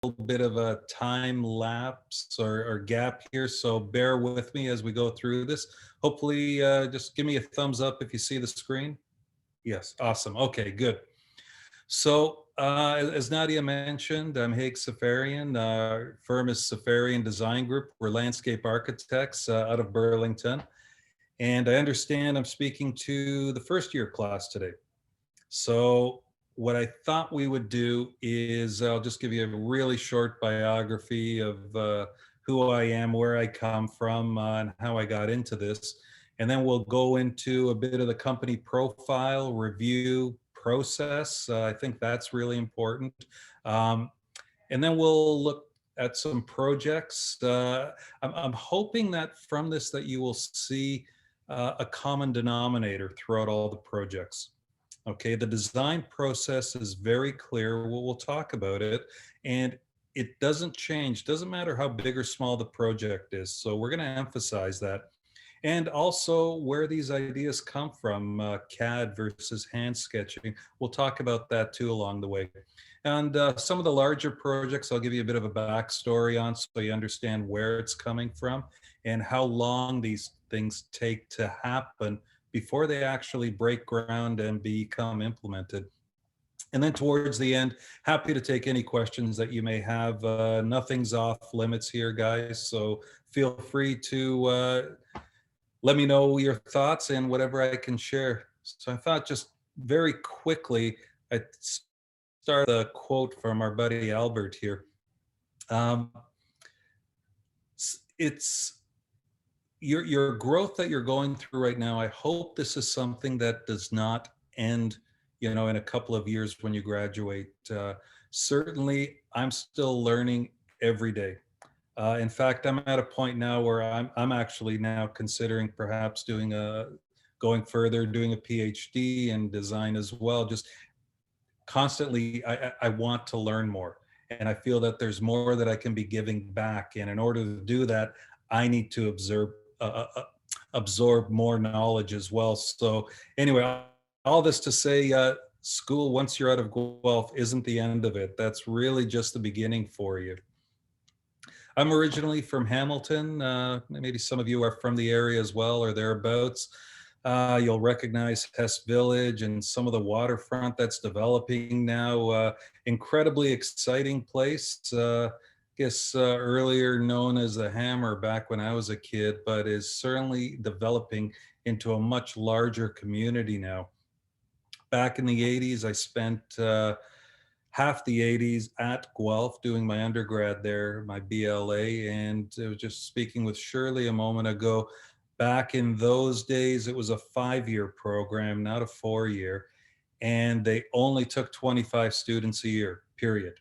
little bit of a time lapse or gap here, so bear with me as we go through this. Hopefully, just give me a thumbs up if you see the screen. Yes, awesome. Okay, good. So, as Nadia mentioned, I'm Haig Seferian. Our firm is Seferian Design Group. We're landscape architects out of Burlington. And I understand I'm speaking to the first year class today. So, what I thought we would do is I'll just give you a really short biography of who I am, where I come from, and how I got into this. And then we'll go into a bit of the company profile, review, process. I think that's really important. Um, and then we'll look at some projects. I'm hoping that from this that you will see a common denominator throughout all the projects. Okay, the design process is very clear. We'll talk about it, and it doesn't change. Doesn't matter how big or small the project is. So we're going to emphasize that, and also where these ideas come from, CAD versus hand sketching. We'll talk about that too along the way. And some of the larger projects, I'll give you a bit of a backstory on so you understand where it's coming from and how long these things take to happen before they actually break ground and become implemented. And then towards the end, happy to take any questions that you may have. Nothing's off limits here, guys. So feel free to let me know your thoughts and whatever I can share. So I thought just very quickly, I'd start the quote from our buddy Albert here. Um, it's your growth that you're going through right now. I hope this is something that does not end, in a couple of years when you graduate. Certainly, I'm still learning every day. In fact, I'm at a point now where I'm actually now considering perhaps going further, doing a PhD in design as well. Just constantly, I want to learn more, and I feel that there's more that I can be giving back. And in order to do that, I need to absorb more knowledge as well. So anyway, all this to say, school, once you're out of Guelph, isn't the end of it. That's really just the beginning for you. I'm originally from Hamilton. Maybe some of you are from the area as well or thereabouts. You'll recognize Hess Village and some of the waterfront that's developing now. Incredibly exciting place. Guess earlier known as the Hammer back when I was a kid, but is certainly developing into a much larger community now. Back in the 80s, I spent half the 80s at Guelph doing my undergrad there, my BLA. And I was just speaking with Shirley a moment ago. Back in those days, it was a 5-year program, not a 4-year. And they only took 25 students a year, period.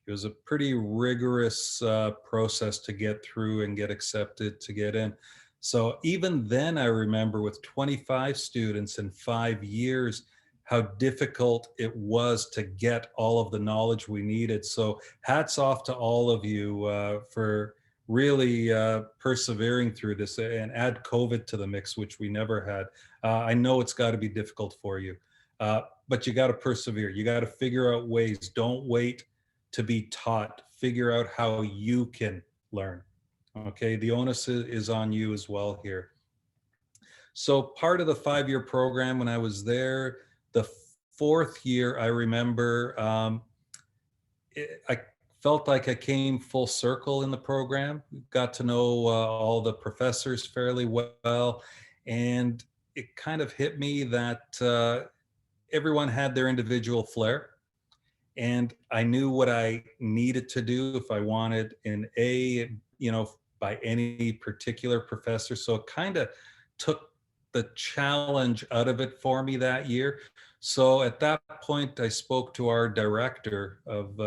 It was a pretty rigorous process to get through and get accepted to get in. So even then, I remember with 25 students in 5 years, how difficult it was to get all of the knowledge we needed. So hats off to all of you for really persevering through this, and add COVID to the mix, which we never had. I know it's got to be difficult for you, but you got to persevere. You got to figure out ways. Don't wait to be taught. Figure out how you can learn. Okay, the onus is on you as well here. So part of the 5-year program when I was there, the 4th year, I remember I felt like I came full circle in the program, got to know all the professors fairly well, and it kind of hit me that everyone had their individual flair. And I knew what I needed to do if I wanted an A, by any particular professor. So it kind of took the challenge out of it for me that year. So at that point, I spoke to our director of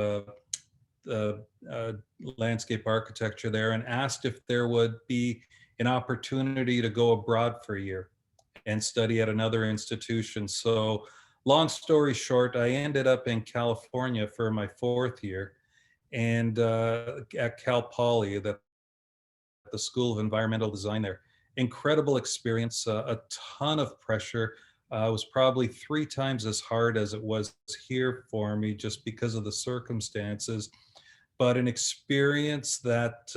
landscape architecture there and asked if there would be an opportunity to go abroad for a year and study at another institution. So long story short, I ended up in California for my 4th year, and at Cal Poly, the School of Environmental Design there. Incredible experience, a ton of pressure. It was probably 3 times as hard as it was here for me just because of the circumstances. but an experience that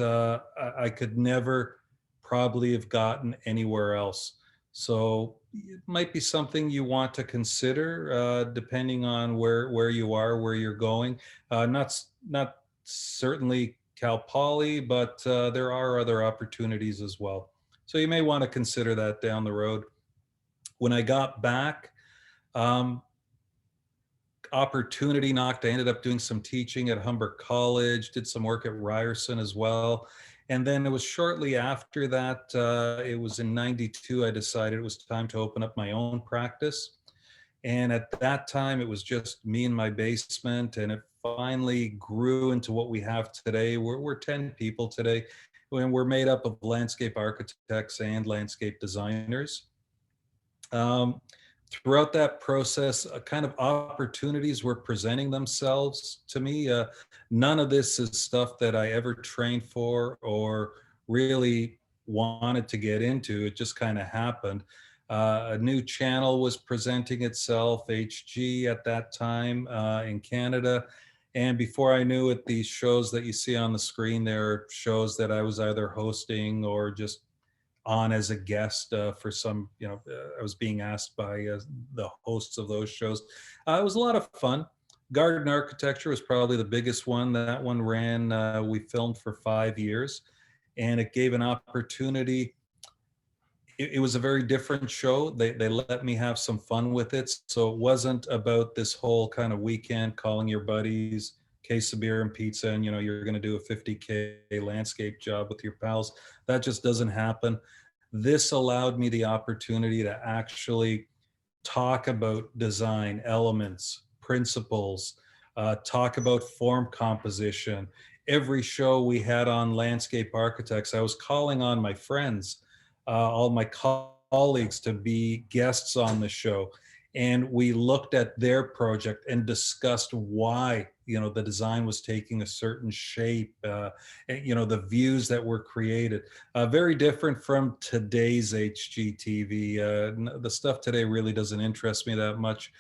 I could never probably have gotten anywhere else. So it might be something you want to consider, depending on where you are, where you're going. Not certainly Cal Poly, but there are other opportunities as well. So you may want to consider that down the road. When I got back, um, opportunity knocked. I ended up doing some teaching at Humber College, did some work at Ryerson as well. And then it was shortly after that, it was in 92, I decided it was time to open up my own practice. And at that time, it was just me in my basement, and it finally grew into what we have today. We're 10 people today, and we're made up of landscape architects and landscape designers. Um, Throughout that process, kind of opportunities were presenting themselves to me. None of this is stuff that I ever trained for or really wanted to get into. It just kind of happened. A new channel was presenting itself, HG at that time in Canada. And before I knew it, these shows that you see on the screen, there are shows that I was either hosting or just on as a guest for some, I was being asked by the hosts of those shows. It was a lot of fun. Garden architecture was probably the biggest one. That one ran, we filmed for 5 years, and it gave an opportunity. It was a very different show. They let me have some fun with it. So it wasn't about this whole kind of weekend calling your buddies, case of beer and pizza, and you're going to do a 50K landscape job with your pals. That just doesn't happen. This allowed me the opportunity to actually talk about design elements, principles, talk about form composition. Every show we had on landscape architects, I was calling on my friends, all my colleagues to be guests on the show. And we looked at their project and discussed why, the design was taking a certain shape, and, the views that were created. Very different from today's HGTV. The stuff today really doesn't interest me that much.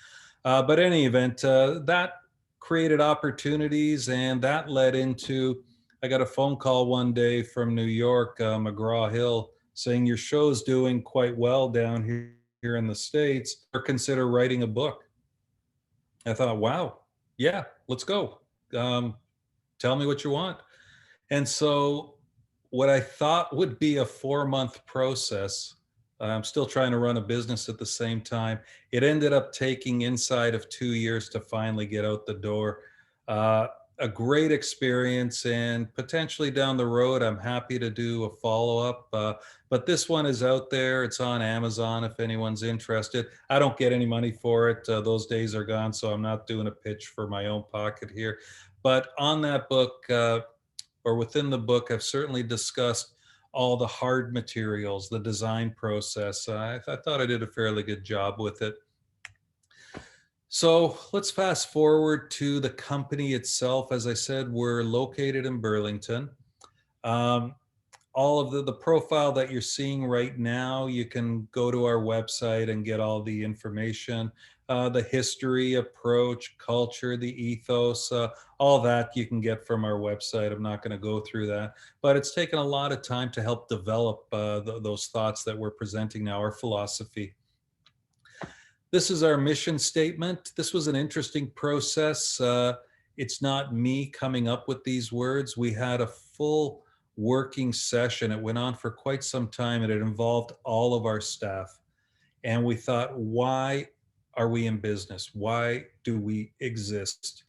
But any event, that created opportunities, and that led into, I got a phone call one day from New York, McGraw Hill, saying your show's doing quite well down here in the States, or consider writing a book. I thought, wow, yeah, let's go. Um, Tell me what you want. And so, what I thought would be a 4-month process, I'm still trying to run a business at the same time. It ended up taking inside of 2 years to finally get out the door. Uh, a great experience, and potentially down the road, I'm happy to do a follow up. But this one is out there. It's on Amazon if anyone's interested. I don't get any money for it. Those days are gone, so I'm not doing a pitch for my own pocket here. But on that book, or within the book, I've certainly discussed all the hard materials, the design process. I thought I did a fairly good job with it. So let's fast forward to the company itself. As I said, we're located in Burlington. Um, all of the profile that you're seeing right now, you can go to our website and get all the information, the history, approach, culture, the ethos, all that you can get from our website. I'm not going to go through that, but it's taken a lot of time to help develop those thoughts that we're presenting now, our philosophy. This is our mission statement. This was an interesting process. It's not me coming up with these words. We had a full working session. It went on for quite some time, and it involved all of our staff. And we thought, why are we in business? Why do we exist?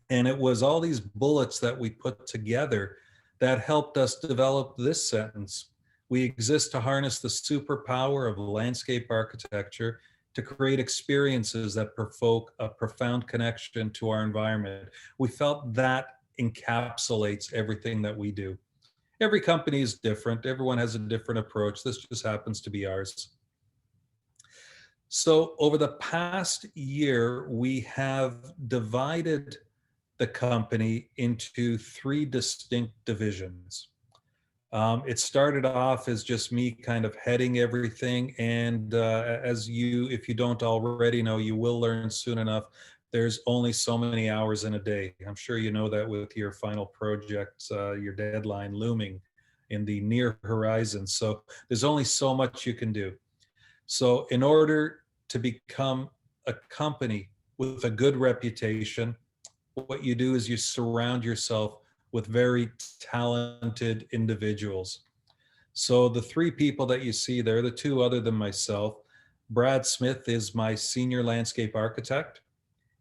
And it was all these bullets that we put together that helped us develop this sentence. We exist to harness the superpower of landscape architecture to create experiences that provoke a profound connection to our environment. We felt that encapsulates everything that we do. Every company is different. Everyone has a different approach. This just happens to be ours. So over the past year, we have divided the company into 3 distinct divisions. It started off as just me kind of heading everything. And if you don't already know, you will learn soon enough. there's only so many hours in a day. I'm sure you know that with your final projects, your deadline looming in the near horizon. So there's only so much you can do. So in order to become a company with a good reputation, what you do is you surround yourself with very talented individuals. So the three people that you see there, the two other than myself, Brad Smith is my senior landscape architect,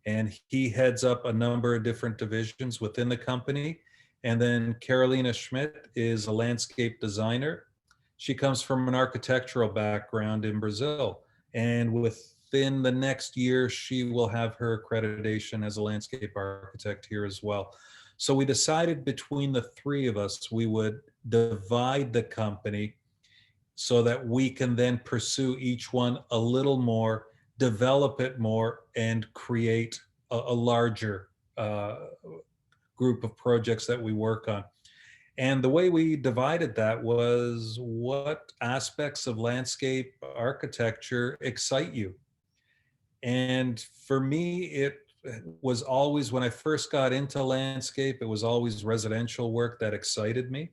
and he heads up a number of different divisions within the company. And then Carolina Schmidt is a landscape designer. She comes from an architectural background in Brazil. And within the next year, she will have her accreditation as a landscape architect here as well. So we decided between the three of us, we would divide the company so that we can then pursue each one a little more, develop it more, and create a larger group of projects that we work on. And the way we divided that was, what aspects of landscape architecture excite you? And for me, it was always, when I first got into landscape, it was always residential work that excited me.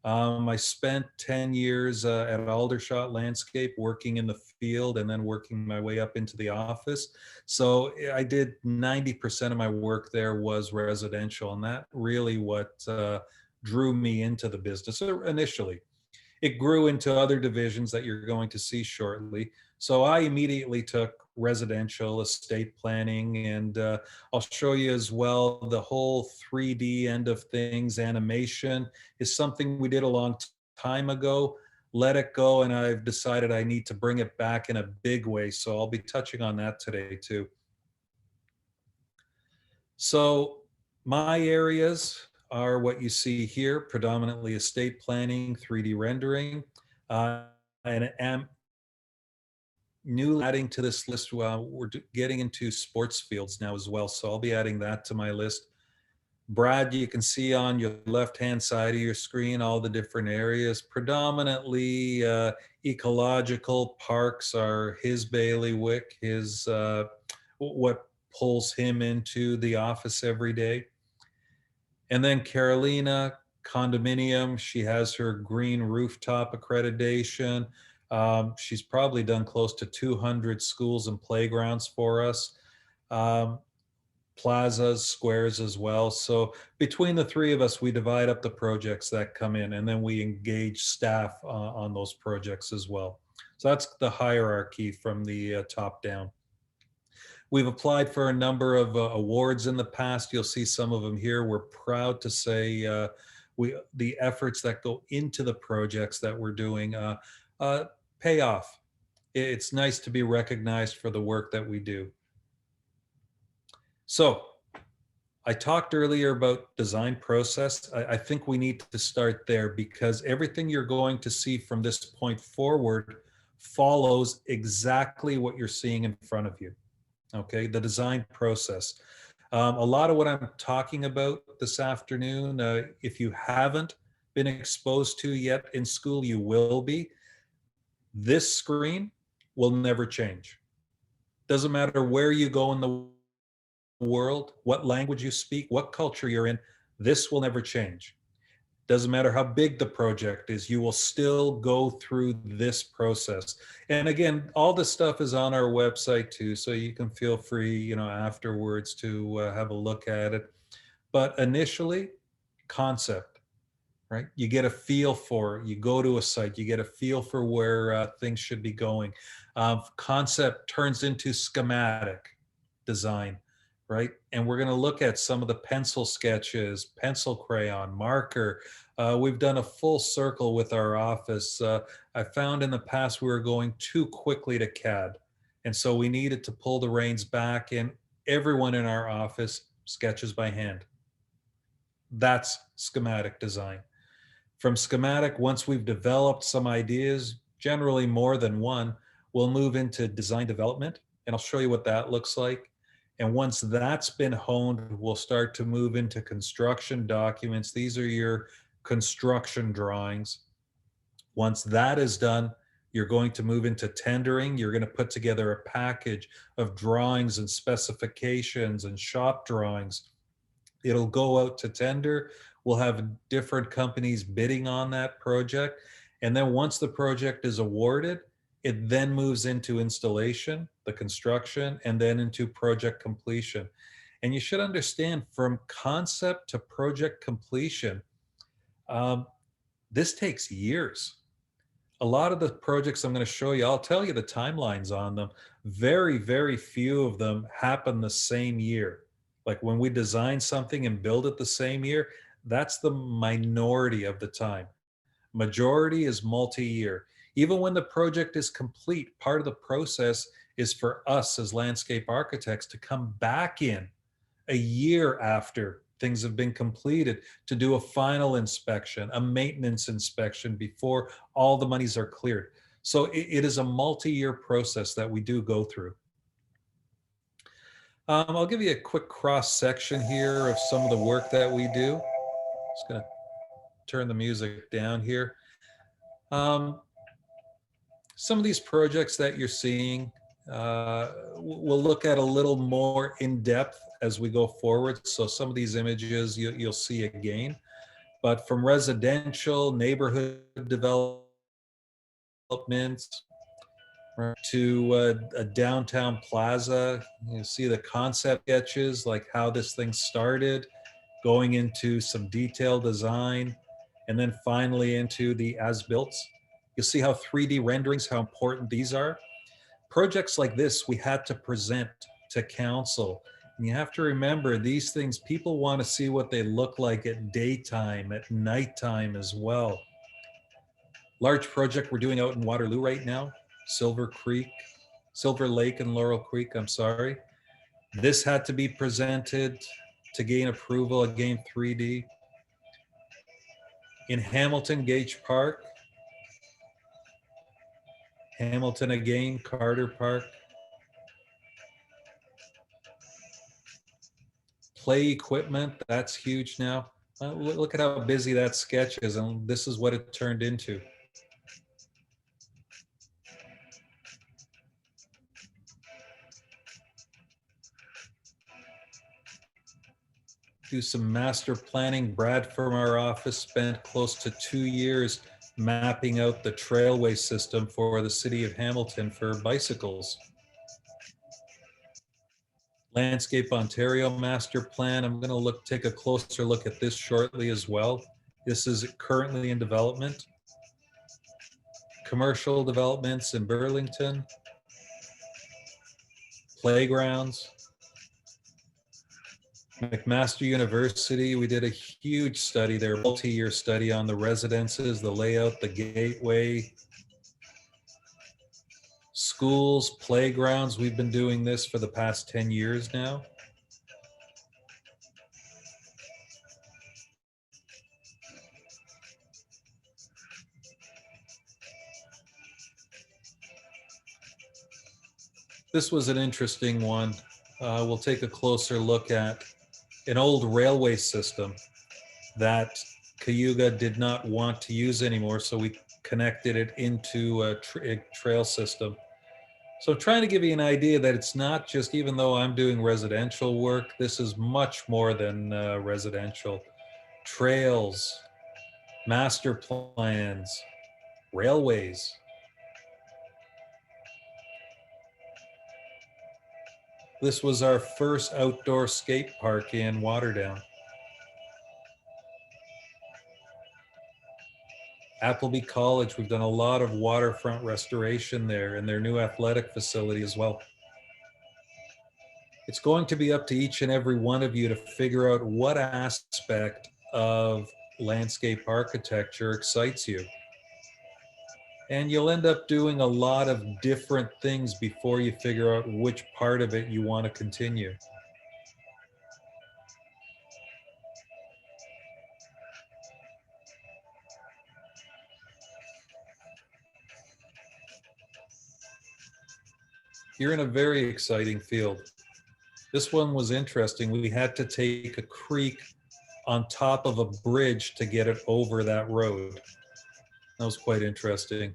I spent 10 years at Aldershot Landscape working in the field and then working my way up into the office. So I did 90% of my work there was residential, and that really what drew me into the business initially. It grew into other divisions that you're going to see shortly. So I immediately took residential estate planning, and I'll show you as well the whole 3D end of things. Animation is something we did a long time ago, let it go, and I've decided I need to bring it back in a big way. So I'll be touching on that today too. So my areas are what you see here, predominantly estate planning, 3D rendering, and am new adding to this list. We're getting into sports fields now as well, so I'll be adding that to my list. Brad, you can see on your left-hand side of your screen all the different areas. Predominantly ecological parks are his bailiwick, his what pulls him into the office every day. And then Carolina, condominium, she has her green rooftop accreditation. She's probably done close to 200 schools and playgrounds for us. Um, Plazas, squares as well. So between the three of us, we divide up the projects that come in, and then we engage staff on those projects as well. So that's the hierarchy from the top down. We've applied for a number of awards in the past. You'll see some of them here. We're proud to say the efforts that go into the projects that we're doing pay off. It's nice to be recognized for the work that we do. So I talked earlier about design process. I think we need to start there, because everything you're going to see from this point forward follows exactly what you're seeing in front of you. Okay, the design process. A lot of what I'm talking about this afternoon, if you haven't been exposed to yet in school, you will be. This screen will never change. Doesn't matter where you go in the world, what language you speak, what culture you're in, this will never change. Doesn't matter how big the project is, you will still go through this process. And again, all this stuff is on our website too, so you can feel free, afterwards to have a look at it. But initially, concept, right? You get a feel for it. You go to a site, you get a feel for where things should be going. Concept turns into schematic design, right? And we're going to look at some of the pencil sketches, pencil crayon, marker. We've done a full circle with our office. I found in the past we were going too quickly to CAD. And so we needed to pull the reins back, and everyone in our office sketches by hand. That's schematic design. From schematic, once we've developed some ideas, generally more than one, we'll move into design development, and I'll show you what that looks like. And once that's been honed, we'll start to move into construction documents. These are your construction drawings. Once that is done, You're going to move into tendering. You're going to put together a package of drawings and specifications and shop drawings. It'll go out to tender. We'll have different companies bidding on that project. And then once the project is awarded, it then moves into installation, the construction, and then into project completion. And you should understand, from concept to project completion, um, this takes years. A lot of the projects I'm going to show you, I'll tell you the timelines on them. Very, very few of them happen the same year. Like when we design something and build it the same year, that's the minority of the time. Majority is multi-year. Even when the project is complete, part of the process is for us as landscape architects to come back in a year after things have been completed to do a final inspection, a maintenance inspection before all the monies are cleared. So it is a multi-year process that we do go through. I'll give you a quick cross section here of some of the work that we do. Just gonna turn the music down here. Some of these projects that you're seeing, we'll look at a little more in depth as we go forward. So some of these images you'll see again, but from residential neighborhood developments to a downtown plaza, you see the concept sketches, like how this thing started, going into some detailed design, and then finally into the as-built. You'll see how 3D renderings, how important these are. Projects like this, we had to present to council. And you have to remember, these things, people want to see what they look like at daytime, at nighttime as well. Large project we're doing out in Waterloo right now, Silver Lake and Laurel Creek, I'm sorry. This had to be presented to gain approval, again 3D. In Hamilton, Gage Park, Hamilton again, Carter Park. Play equipment, that's huge now. Look at how busy that sketch is, and this is what it turned into. Do some master planning. Brad from our office spent close to 2 years mapping out the trailway system for the city of Hamilton for bicycles. Landscape Ontario master plan. I'm going to take a closer look at this shortly as well. This is currently in development. Commercial developments in Burlington. Playgrounds. McMaster University, we did a huge study there, multi-year study on the residences, the layout, the gateway. Schools, playgrounds, we've been doing this for the past 10 years now. This was an interesting one. We'll take a closer look at an old railway system that Cayuga did not want to use anymore, so we connected it into a trail system. So I'm trying to give you an idea that it's not just, even though I'm doing residential work, this is much more than residential. Trails, master plans, railways. This was our first outdoor skate park in Waterdown. Appleby College, we've done a lot of waterfront restoration there and their new athletic facility as well. It's going to be up to each and every one of you to figure out what aspect of landscape architecture excites you. And you'll end up doing a lot of different things before you figure out which part of it you want to continue. You're in a very exciting field. This one was interesting. We had to take a creek on top of a bridge to get it over that road. That was quite interesting.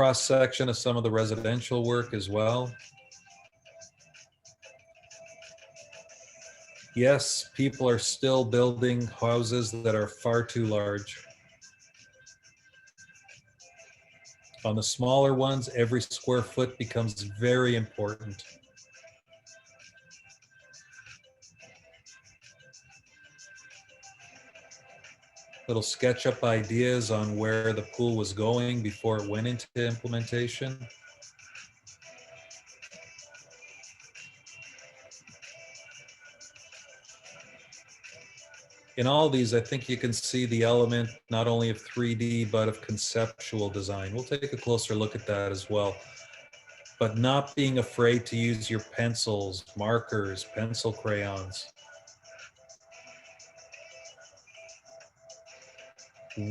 cross section of some of the residential work as well. Yes, people are still building houses that are far too large. On the smaller ones, every square foot becomes very important. Little sketch up ideas on where the pool was going before it went into implementation. In all these, I think you can see the element not only of 3D, but of conceptual design. We'll take a closer look at that as well. But not being afraid to use your pencils, markers, pencil crayons.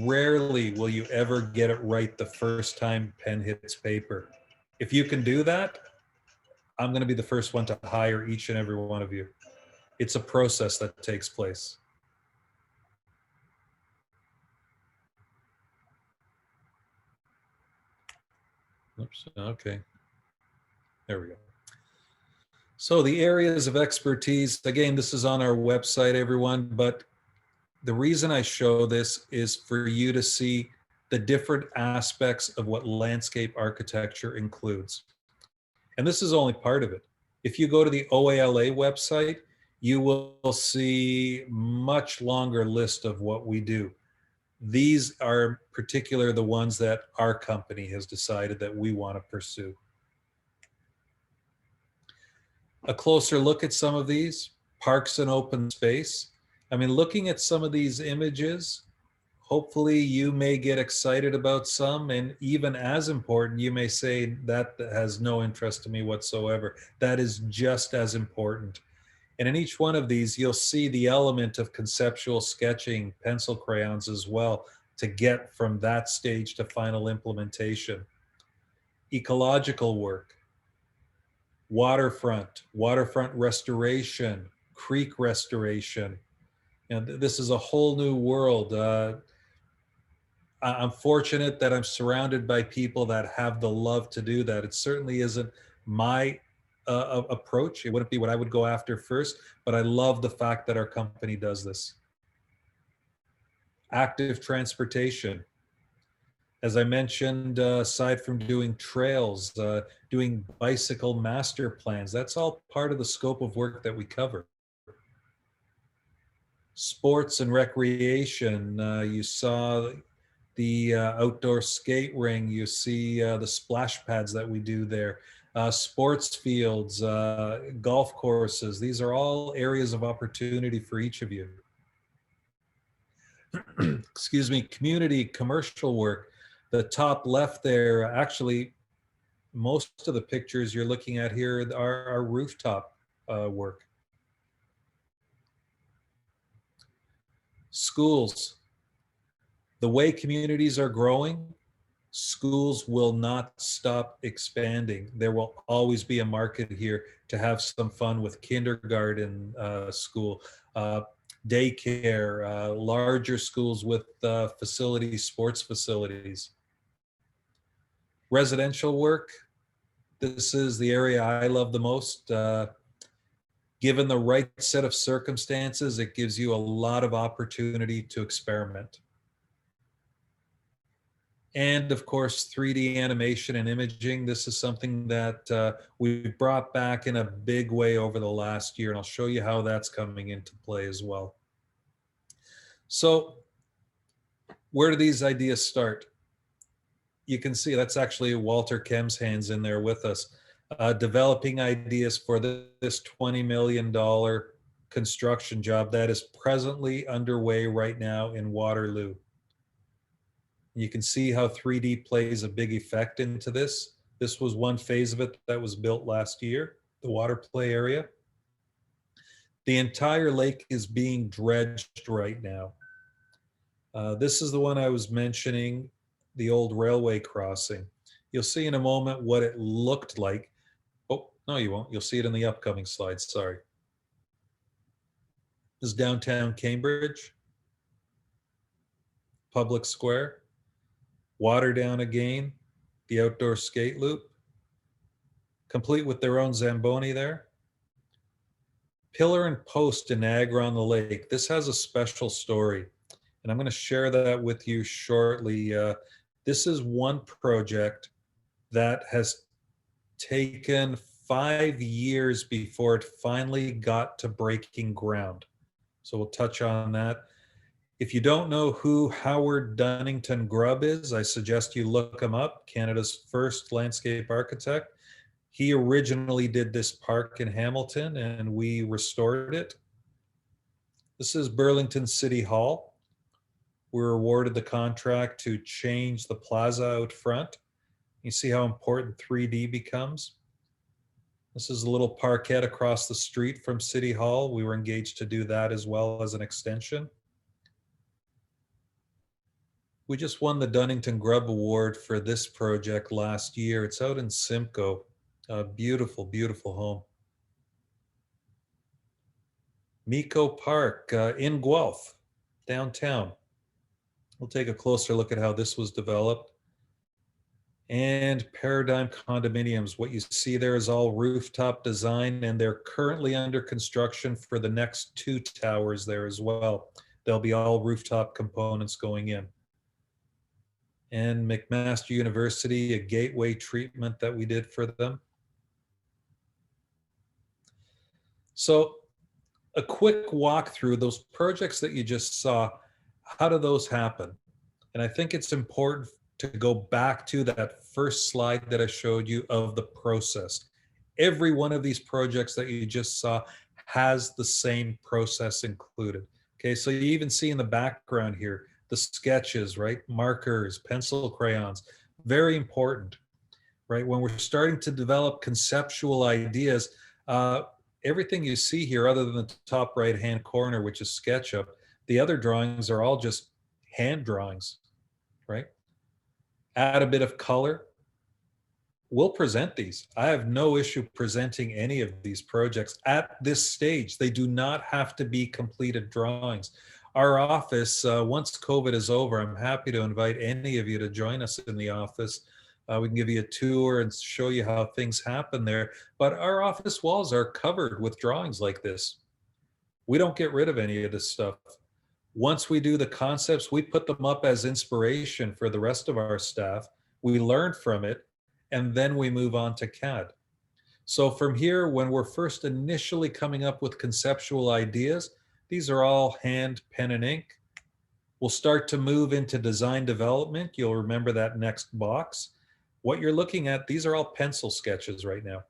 Rarely will you ever get it right the first time pen hits paper. If you can do that, I'm going to be the first one to hire each and every one of you. It's a process that takes place. Oops, okay. There we go. So the areas of expertise, again, this is on our website, everyone, but the reason I show this is for you to see the different aspects of what landscape architecture includes. And this is only part of it. If you go to the OALA website, you will see much longer list of what we do. These are particular the ones that our company has decided that we want to pursue. A closer look at some of these, parks and open space. I mean, looking at some of these images, hopefully you may get excited about some, and even as important, you may say that has no interest to me whatsoever. That is just as important. And in each one of these, you'll see the element of conceptual sketching, pencil crayons as well, to get from that stage to final implementation. Ecological work, waterfront restoration, creek restoration. And this is a whole new world. I'm fortunate that I'm surrounded by people that have the love to do that. It certainly isn't my approach. It wouldn't be what I would go after first, but I love the fact that our company does this. Active transportation. As I mentioned, aside from doing trails, doing bicycle master plans, that's all part of the scope of work that we cover. Sports and recreation, you saw the outdoor skate ring, you see the splash pads that we do there, sports fields, golf courses. These are all areas of opportunity for each of you. Excuse me, community, commercial work. The top left there, actually, most of the pictures you're looking at here are rooftop work. Schools. The way communities are growing, schools will not stop expanding. There will always be a market here to have some fun with kindergarten school, daycare, larger schools with facilities, sports facilities. Residential work, this is the area I love the most. Given the right set of circumstances, it gives you a lot of opportunity to experiment. And of course, 3D animation and imaging. This is something that we brought back in a big way over the last year, and I'll show you how that's coming into play as well. So where do these ideas start? You can see that's actually Walter Kem's hands in there with us, developing ideas for this $20 million construction job that is presently underway right now in Waterloo. You can see how 3D plays a big effect into this. This was one phase of it that was built last year, the water play area. The entire lake is being dredged right now. This is the one I was mentioning, the old railway crossing. You'll see in a moment what it looked like. Oh, no, you won't. You'll see it in the upcoming slides. Sorry. This is downtown Cambridge, public square, water down again, the outdoor skate loop, complete with their own Zamboni there. Pillar and Post in Niagara-on-the-Lake. This has a special story, and I'm going to share that with you shortly. This is one project that has taken 5 years before it finally got to breaking ground. So we'll touch on that. If you don't know who Howard Dunnington Grubb is, I suggest you look him up, Canada's first landscape architect. He originally did this park in Hamilton and we restored it. This is Burlington City Hall. We were awarded the contract to change the plaza out front. You see how important 3D becomes. This is a little parkette across the street from City Hall. We were engaged to do that as well as an extension. We just won the Dunnington Grubb Award for this project last year. It's out in Simcoe. A beautiful, beautiful home. Miko Park in Guelph, downtown. We'll take a closer look at how this was developed. And Paradigm Condominiums. What you see there is all rooftop design, and they're currently under construction for the next 2 towers there as well. There'll be all rooftop components going in. And McMaster University, a gateway treatment that we did for them. So a quick walkthrough, those projects that you just saw, how do those happen? And I think it's important to go back to that first slide that I showed you of the process. Every one of these projects that you just saw has the same process included. Okay, so you even see in the background here, the sketches, right? Markers, pencil crayons, very important, right? When we're starting to develop conceptual ideas, everything you see here, other than the top right-hand corner, which is SketchUp, the other drawings are all just hand drawings, right? Add a bit of color. We'll present these. I have no issue presenting any of these projects at this stage. They do not have to be completed drawings. Our office, once COVID is over, I'm happy to invite any of you to join us in the office. We can give you a tour and show you how things happen there. But our office walls are covered with drawings like this. We don't get rid of any of this stuff. Once we do the concepts, we put them up as inspiration for the rest of our staff. We learn from it, and then we move on to CAD. So from here, when we're first initially coming up with conceptual ideas, these are all hand, pen, and ink. We'll start to move into design development. You'll remember that next box. What you're looking at, these are all pencil sketches right now.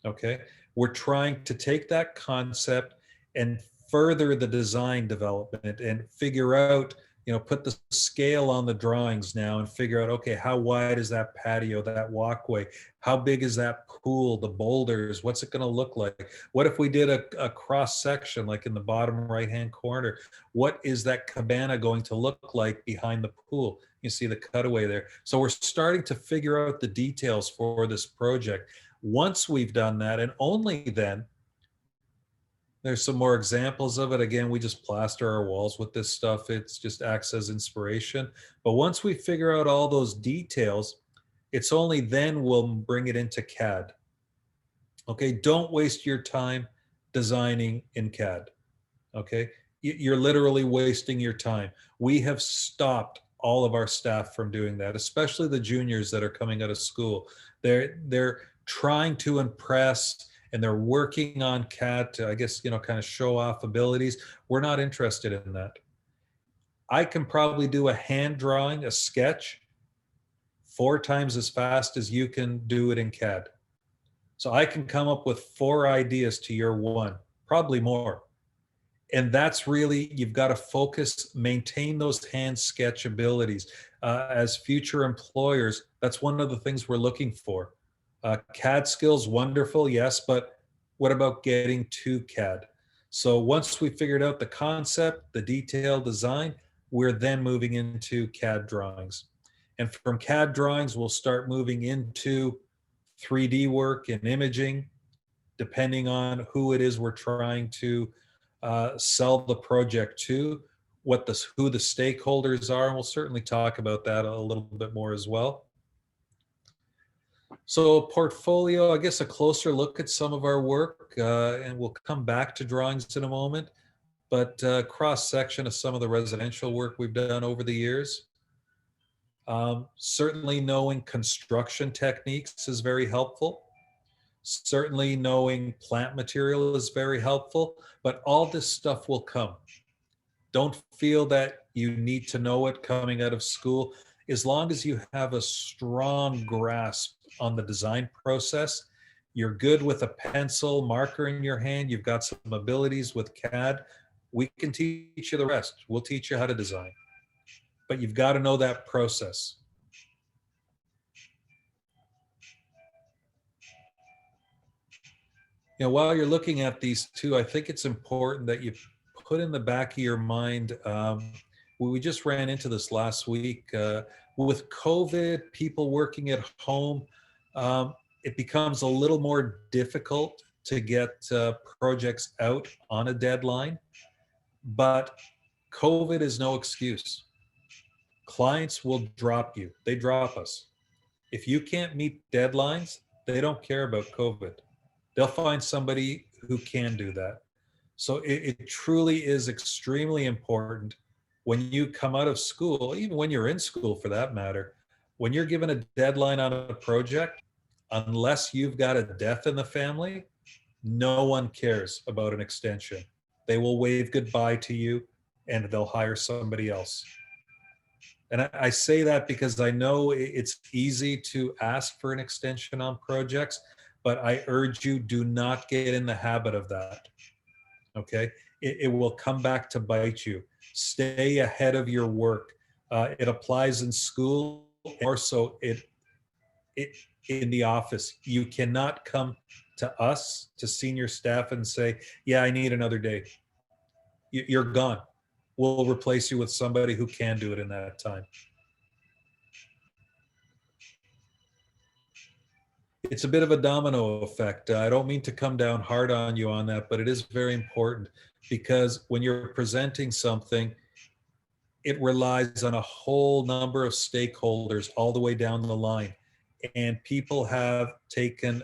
Okay, we're trying to take that concept and further the design development and figure out, put the scale on the drawings now and figure out, okay, how wide is that patio, that walkway? How big is that pool, the boulders? What's it going to look like? What if we did a cross section, like in the bottom right-hand corner? What is that cabana going to look like behind the pool? You see the cutaway there. So we're starting to figure out the details for this project. Once we've done that, and only then, there's some more examples of it. Again, we just plaster our walls with this stuff. It's just acts as inspiration. But once we figure out all those details, it's only then we'll bring it into CAD. Okay, don't waste your time designing in CAD. Okay, you're literally wasting your time. We have stopped all of our staff from doing that, especially the juniors that are coming out of school. They're trying to impress, and they're working on CAD to, I guess, kind of show off abilities. We're not interested in that. I can probably do a hand drawing, a sketch, 4 times as fast as you can do it in CAD. So I can come up with 4 ideas to your 1, probably more. And that's really, you've got to focus, maintain those hand sketch abilities. As future employers, that's one of the things we're looking for. CAD skills, wonderful, yes, but what about getting to CAD? So once we figured out the concept, the detailed design, we're then moving into CAD drawings. And from CAD drawings, we'll start moving into 3D work and imaging, depending on who it is we're trying to sell the project to, who the stakeholders are, and we'll certainly talk about that a little bit more as well. So portfolio, I guess a closer look at some of our work, and we'll come back to drawings in a moment, but cross section of some of the residential work we've done over the years. Certainly knowing construction techniques is very helpful. Certainly knowing plant material is very helpful, but all this stuff will come. Don't feel that you need to know it coming out of school. As long as you have a strong grasp on the design process, you're good with a pencil, marker in your hand, you've got some abilities with CAD, we can teach you the rest. We'll teach you how to design. But you've got to know that process. While you're looking at these two, I think it's important that you put in the back of your mind. We just ran into this last week with COVID, people working at home. It becomes a little more difficult to get projects out on a deadline, but COVID is no excuse. Clients will drop you. They drop us. If you can't meet deadlines, they don't care about COVID. They'll find somebody who can do that. So it truly is extremely important when you come out of school, even when you're in school for that matter, when you're given a deadline on a project, unless you've got a death in the family, no one cares about an extension. They will wave goodbye to you and they'll hire somebody else. And I say that because I know it's easy to ask for an extension on projects, but I urge you, do not get in the habit of that. Okay. It will come back to bite you. Stay ahead of your work. It applies in school, or so it in the office. You cannot come to us, to senior staff, and say, yeah, I need another day. You're gone. We'll replace you with somebody who can do it in that time. It's a bit of a domino effect. I don't mean to come down hard on you on that, but it is very important because when you're presenting something, it relies on a whole number of stakeholders all the way down the line. And people have taken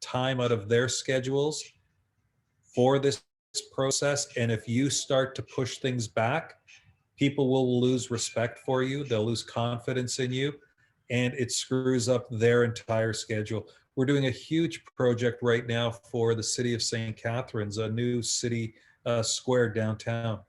time out of their schedules for this process. And if you start to push things back, people will lose respect for you. They'll lose confidence in you. And it screws up their entire schedule. We're doing a huge project right now for the city of St. Catharines, a new city square downtown.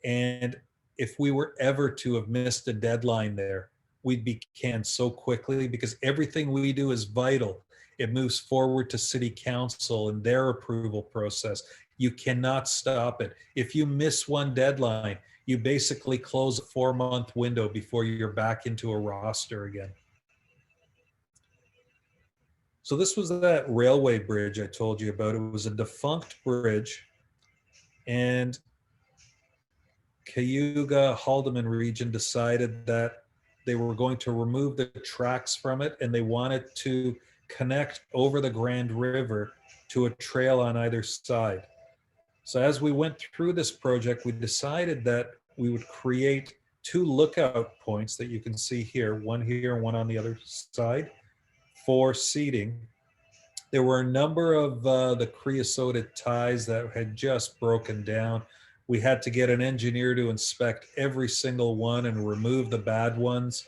And if we were ever to have missed a deadline there, we'd be canned so quickly because everything we do is vital. It moves forward to city council and their approval process. You cannot stop it. If you miss one deadline, you basically close a 4-month window before you're back into a roster again. So this was that railway bridge I told you about. It was a defunct bridge, and Cayuga Haldeman region decided that they were going to remove the tracks from it, and they wanted to connect over the Grand River to a trail on either side. So as we went through this project, we decided that we would create 2 lookout points that you can see here and one on the other side, for seating. There were a number of the creosoted ties that had just broken down. We had to get an engineer to inspect every single one and remove the bad ones.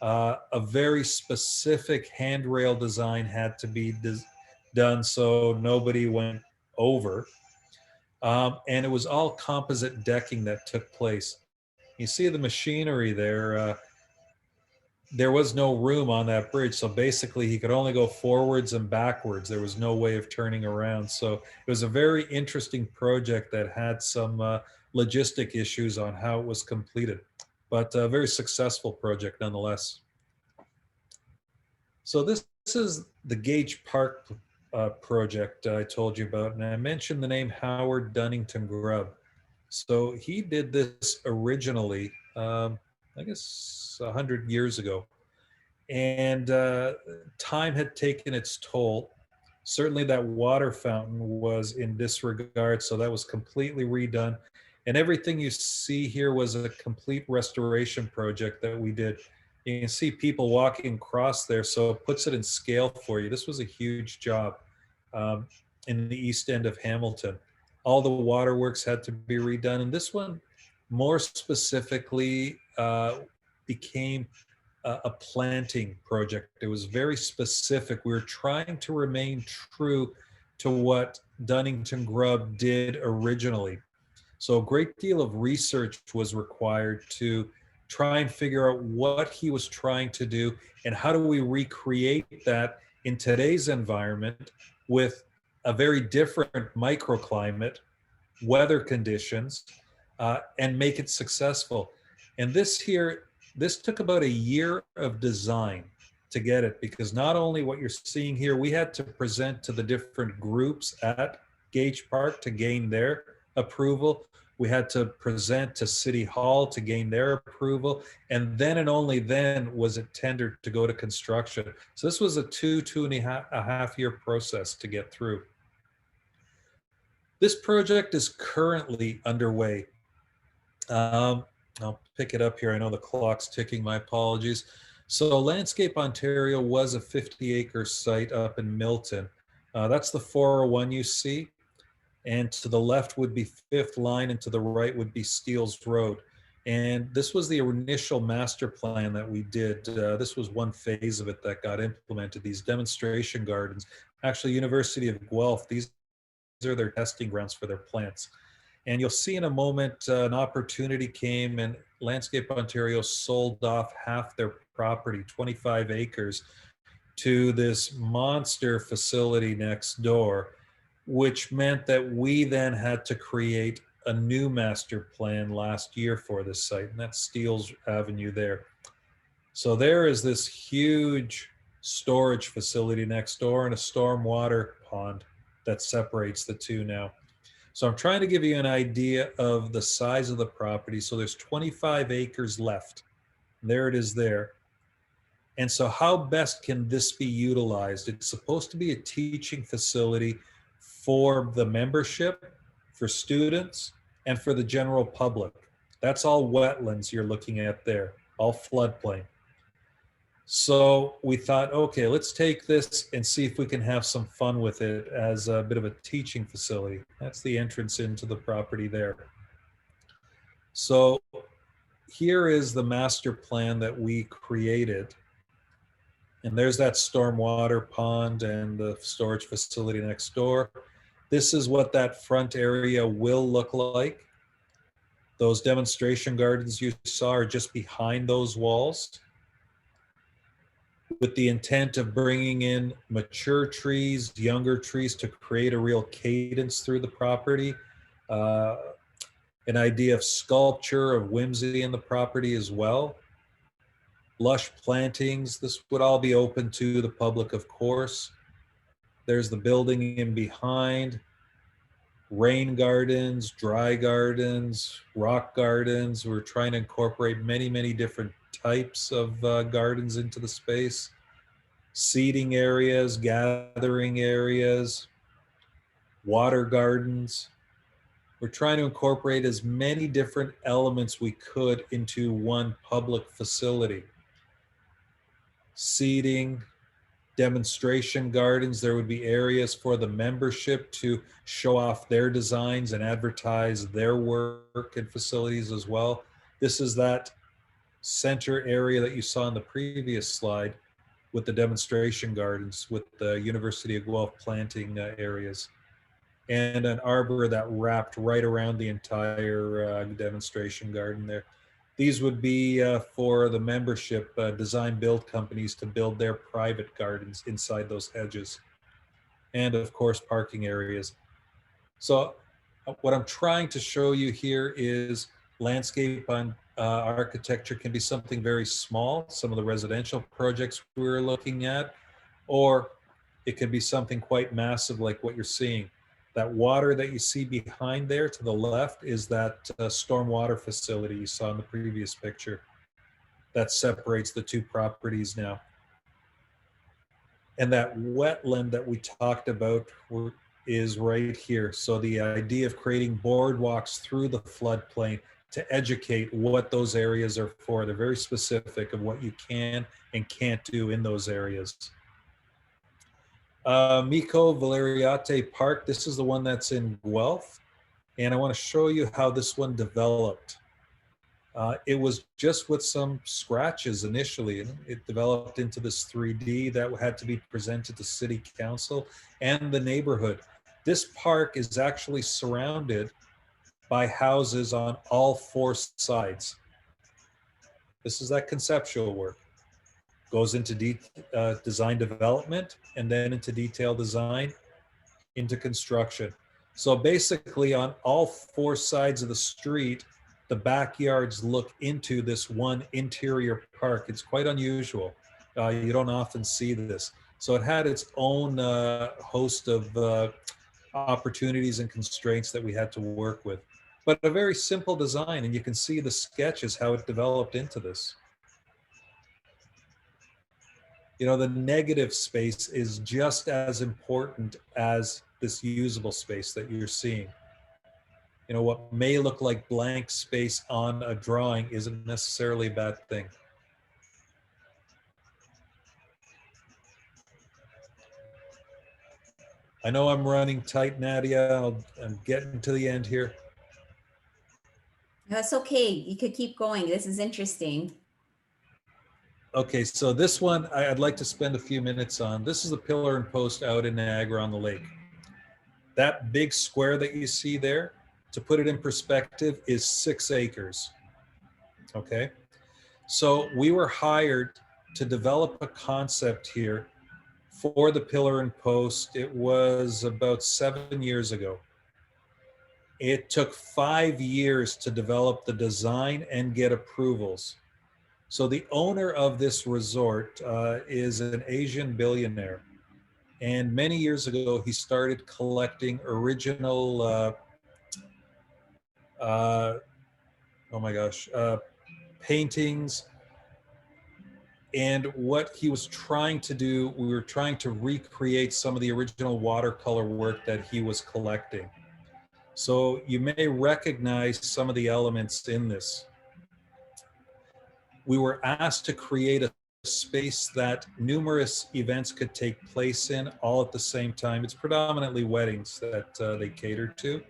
A very specific handrail design had to be done so nobody went over. And it was all composite decking that took place. You see the machinery there. There was no room on that bridge, so basically he could only go forwards and backwards. There was no way of turning around. So it was a very interesting project that had some logistic issues on how it was completed, but a very successful project nonetheless. So this is the Gage Park project I told you about, and I mentioned the name Howard Dunnington Grubb. So he did this originally, I guess 100 years ago, and time had taken its toll. Certainly that water fountain was in disregard, so that was completely redone. And everything you see here was a complete restoration project that we did. You can see people walking across there, so it puts it in scale for you. This was a huge job um, in the east end of Hamilton. All the waterworks had to be redone, and this one more specifically became a planting project. It was very specific. We were trying to remain true to what Dunnington Grubb did originally. So a great deal of research was required to try and figure out what he was trying to do and how do we recreate that in today's environment with a very different microclimate, weather conditions, and make it successful. And this took about a year of design to get it, because not only what you're seeing here, we had to present to the different groups at Gage Park to gain their approval. We had to present to City Hall to gain their approval. And then and only then was it tendered to go to construction. So this was a two and a half year process to get through. This project is currently underway. I'll pick it up here. I know the clock's ticking, my apologies. So Landscape Ontario was a 50-acre site up in Milton. That's the 401 you see. And to the left would be Fifth Line, and to the right would be Steeles Road. And this was the initial master plan that we did. This was one phase of it that got implemented, these demonstration gardens. Actually, University of Guelph, these are their testing grounds for their plants. And you'll see in a moment an opportunity came, and Landscape Ontario sold off half their property, 25 acres, to this monster facility next door, which meant that we then had to create a new master plan last year for this site, and that's Steeles Avenue there. So there is this huge storage facility next door and a stormwater pond that separates the two now. So I'm trying to give you an idea of the size of the property. So there's 25 acres left. There it is there. And so how best can this be utilized? It's supposed to be a teaching facility for the membership, for students, and for the general public. That's all wetlands you're looking at there, all floodplain. So we thought, okay, let's take this and see if we can have some fun with it as a bit of a teaching facility. That's the entrance into the property there. So here is the master plan that we created. And there's that stormwater pond and the storage facility next door. This is what that front area will look like. Those demonstration gardens you saw are just behind those walls, with the intent of bringing in mature trees, younger trees to create a real cadence through the property. An idea of sculpture, of whimsy in the property as well. Lush plantings, this would all be open to the public, of course. There's the building in behind. Rain gardens, dry gardens, rock gardens. We're trying to incorporate many, many different types of gardens into the space. Seating areas, gathering areas, water gardens. We're trying to incorporate as many different elements we could into one public facility. Seating, demonstration gardens. There would be areas for the membership to show off their designs and advertise their work and facilities as well. This is that center area that you saw in the previous slide with the demonstration gardens, with the University of Guelph planting areas, and an arbor that wrapped right around the entire demonstration garden there. These would be for the membership design build companies to build their private gardens inside those hedges. And of course, parking areas. So what I'm trying to show you here is landscape on architecture can be something very small, some of the residential projects we were looking at, or it can be something quite massive like what you're seeing. That water that you see behind there to the left is that stormwater facility you saw in the previous picture that separates the two properties now. And that wetland that we talked about is right here. So the idea of creating boardwalks through the floodplain to educate what those areas are for. They're very specific of what you can and can't do in those areas. Miko Valeriate Park, this is the one that's in Guelph. And I want to show you how this one developed. It was just with some scratches initially, and it developed into this 3D that had to be presented to City Council and the neighborhood. This park is actually surrounded by houses on all four sides. This is that conceptual work. Goes into design development, and then into detail design, into construction. So basically on all four sides of the street, the backyards look into this one interior park. It's quite unusual. You don't often see this. So it had its own host of opportunities and constraints that we had to work with. But a very simple design, and you can see the sketches, how it developed into this. You know, the negative space is just as important as this usable space that you're seeing. You know, what may look like blank space on a drawing isn't necessarily a bad thing. I know I'm running tight, Nadia. I'm getting to the end here. That's okay. You could keep going. This is interesting. Okay, so this one I'd like to spend a few minutes on. This is the pillar and post out in Niagara-on-the-Lake. That big square that you see there, to put it in perspective, is 6 acres. Okay, so we were hired to develop a concept here for the pillar and post. It was about 7 years ago. It took 5 years to develop the design and get approvals. So the owner of this resort is an Asian billionaire. And many years ago, he started collecting original, oh my gosh, paintings. And what he was trying to do, we were trying to recreate some of the original watercolor work that he was collecting. So you may recognize some of the elements in this. We were asked to create a space that numerous events could take place in all at the same time. It's predominantly weddings that they cater to.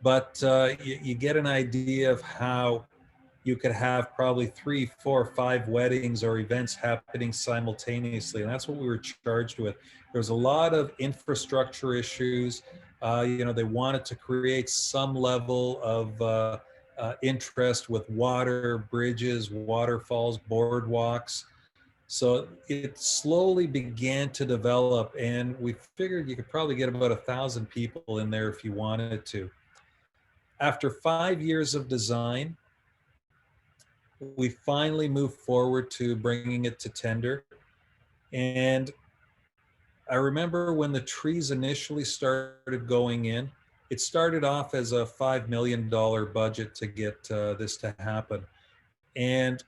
But you get an idea of how you could have probably 3, 4, 5 weddings or events happening simultaneously. And that's what we were charged with. There was a lot of infrastructure issues. You know, they wanted to create some level of interest with water, bridges, waterfalls, boardwalks. So it slowly began to develop, and we figured you could probably get about 1,000 people in there if you wanted to. After 5 years of design, we finally moved forward to bringing it to tender. And I remember when the trees initially started going in, it started off as a $5 million budget to get this to happen. And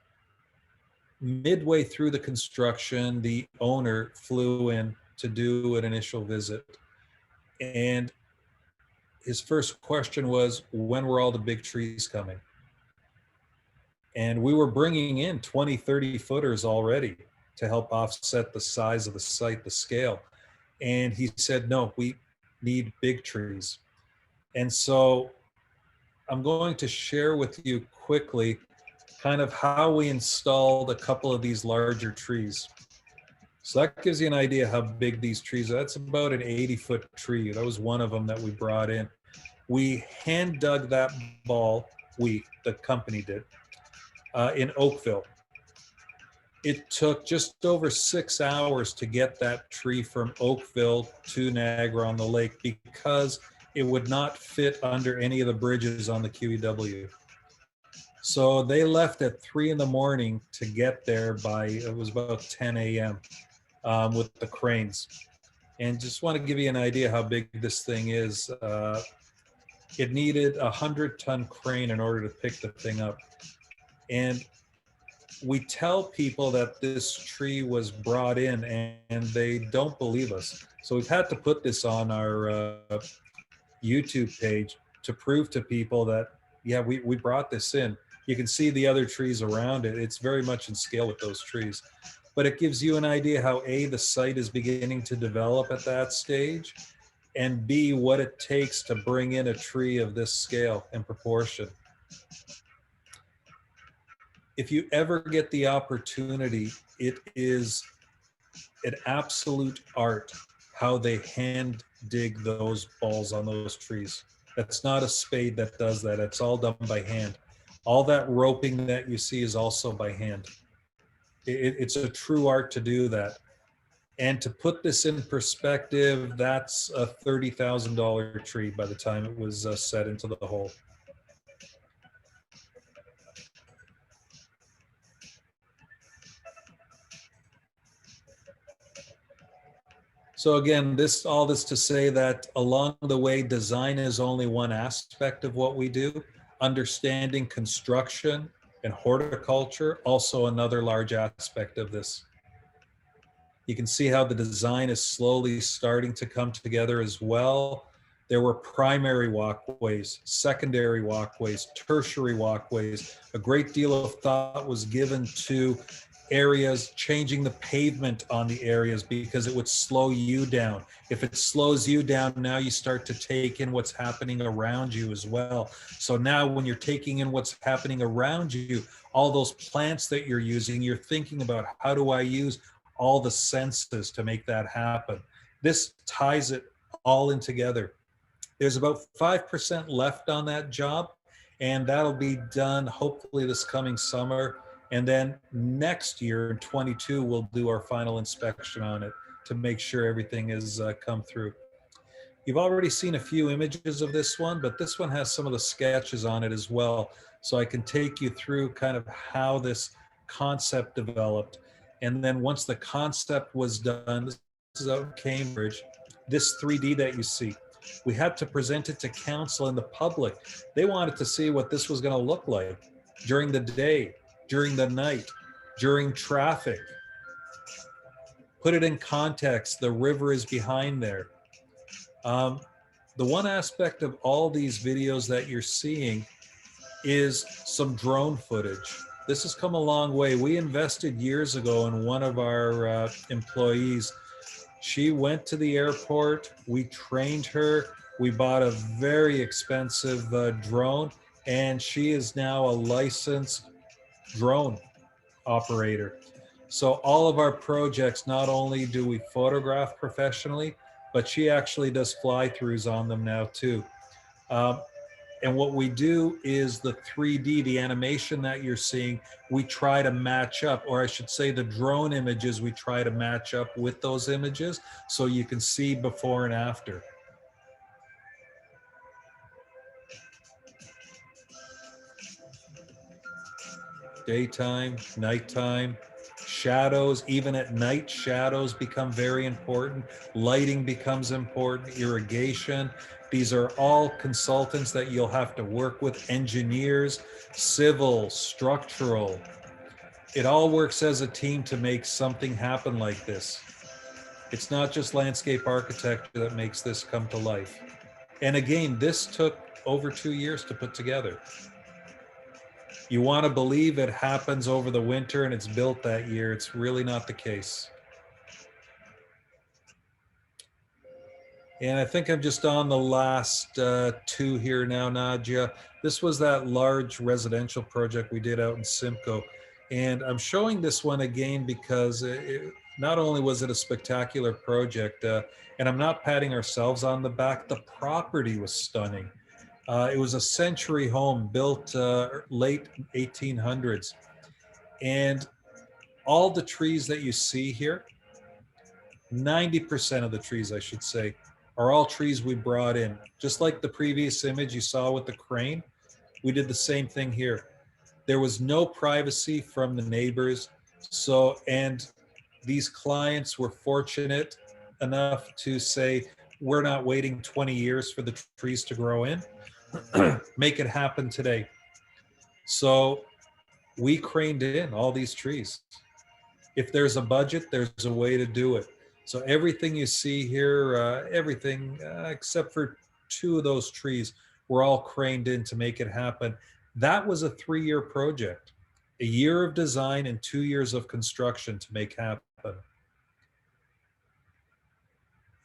midway through the construction, the owner flew in to do an initial visit. And his first question was, when were all the big trees coming? And we were bringing in 20, 30 footers already to help offset the size of the site, the scale. And he said, no, we need big trees. And so I'm going to share with you quickly kind of how we installed a couple of these larger trees. So that gives you an idea how big these trees are. That's about an 80-foot tree. That was one of them that we brought in. We hand dug that ball, the company did, in Oakville. It took just over 6 hours to get that tree from Oakville to Niagara-on-the-Lake because it would not fit under any of the bridges on the QEW. So they left at 3 in the morning to get there by, it was about 10 a.m. With the cranes. And just want to give you an idea how big this thing is. It needed a 100-ton crane in order to pick the thing up. And we tell people that this tree was brought in and they don't believe us. So we've had to put this on our YouTube page to prove to people that, yeah, we brought this in. You can see the other trees around it. It's very much in scale with those trees. But it gives you an idea how A, the site is beginning to develop at that stage, and B, what it takes to bring in a tree of this scale and proportion. If you ever get the opportunity, it is an absolute art how they hand dig those balls on those trees. That's not a spade that does that. It's all done by hand. All that roping that you see is also by hand. It's a true art to do that. And to put this in perspective, that's a $30,000 tree by the time it was set into the hole. So again, all this to say that along the way, design is only one aspect of what we do. Understanding construction and horticulture, also another large aspect of this. You can see how the design is slowly starting to come together as well. There were primary walkways, secondary walkways, tertiary walkways. A great deal of thought was given to areas, changing the pavement on the areas because it would slow you down. If it slows you down, now you start to take in what's happening around you as well. So now when you're taking in what's happening around you, all those plants that you're using, you're thinking about how do I use all the senses to make that happen. This ties it all in together. There's about 5% left on that job, and that'll be done hopefully this coming summer. And then next year in 22, we'll do our final inspection on it to make sure everything has come through. You've already seen a few images of this one, but this one has some of the sketches on it as well. So I can take you through kind of how this concept developed. And then once the concept was done, this is out in Cambridge, this 3D that you see, we had to present it to council and the public. They wanted to see what this was going to look like during the day, during the night, during traffic. Put it in context, the river is behind there. The one aspect of all these videos that you're seeing is some drone footage. This has come a long way. We invested years ago in one of our employees. She went to the airport. We trained her. We bought a very expensive drone, and she is now a licensed drone operator. So all of our projects, not only do we photograph professionally, but she actually does fly-throughs on them now too. And what we do is the 3D, the animation that you're seeing, we try to match up, or I should say the drone images, we try to match up with those images so you can see before and after. Daytime, nighttime, shadows, even at night, shadows become very important. Lighting becomes important, irrigation. These are all consultants that you'll have to work with, engineers, civil, structural. It all works as a team to make something happen like this. It's not just landscape architecture that makes this come to life. And again, this took over 2 years to put together. You want to believe it happens over the winter and it's built that year. It's really not the case. And I think I'm just on the last two here now, Nadia. This was that large residential project we did out in Simcoe. And I'm showing this one again because not only was it a spectacular project, and I'm not patting ourselves on the back, the property was stunning. It was a century home built late 1800s. And all the trees that you see here, 90% of the trees, I should say, are all trees we brought in. Just like the previous image you saw with the crane, we did the same thing here. There was no privacy from the neighbors. So, and these clients were fortunate enough to say, we're not waiting 20 years for the trees to grow in. Make it happen today. So we craned in all these trees. If there's a budget, there's a way to do it. So everything you see here, everything except for 2 of those trees we're all craned in to make it happen. That was a 3-year project, a year of design and 2 years of construction to make happen.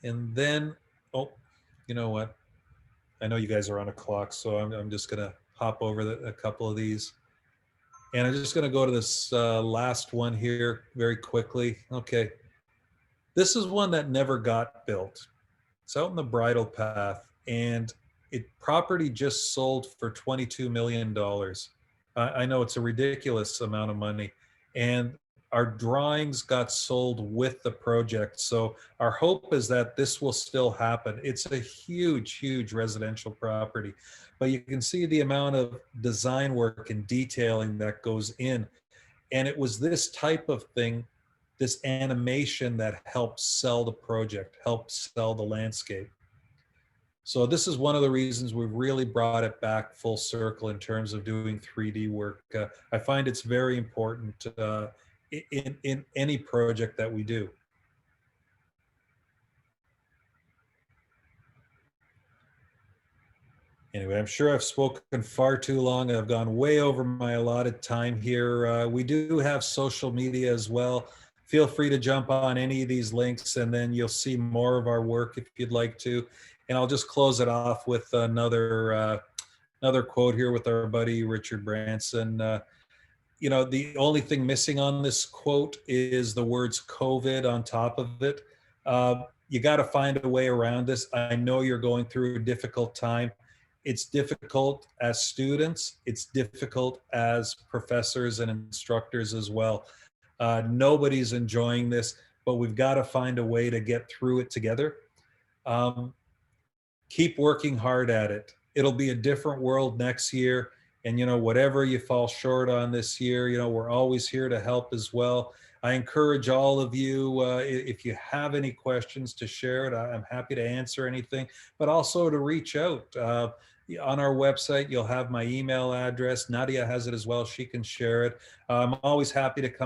And then, oh, you know what? I know you guys are on a clock, so I'm just going to hop over a couple of these. And I'm just going to go to this last one here very quickly. Okay. This is one that never got built. It's out in the bridle path, and property just sold for $22 million. I know it's a ridiculous amount of money. And our drawings got sold with the project. So our hope is that this will still happen. It's a huge, huge residential property, but you can see the amount of design work and detailing that goes in. And it was this type of thing, this animation, that helps sell the project, helps sell the landscape. So this is one of the reasons we've really brought it back full circle in terms of doing 3D work. I find it's very important in any project that we do. Anyway, I'm sure I've spoken far too long. I've gone way over my allotted time here. We do have social media as well. Feel free to jump on any of these links, and then you'll see more of our work if you'd like to. And I'll just close it off with another quote here with our buddy Richard Branson. The only thing missing on this quote is the words COVID on top of it. You got to find a way around this. I know you're going through a difficult time. It's difficult as students. It's difficult as professors and instructors as well. Nobody's enjoying this, but we've got to find a way to get through it together. Keep working hard at it. It'll be a different world next year. And, whatever you fall short on this year, we're always here to help as well. I encourage all of you, if you have any questions, to share it. I'm happy to answer anything, but also to reach out. On our website, you'll have my email address. Nadia has it as well. She can share it. I'm always happy to come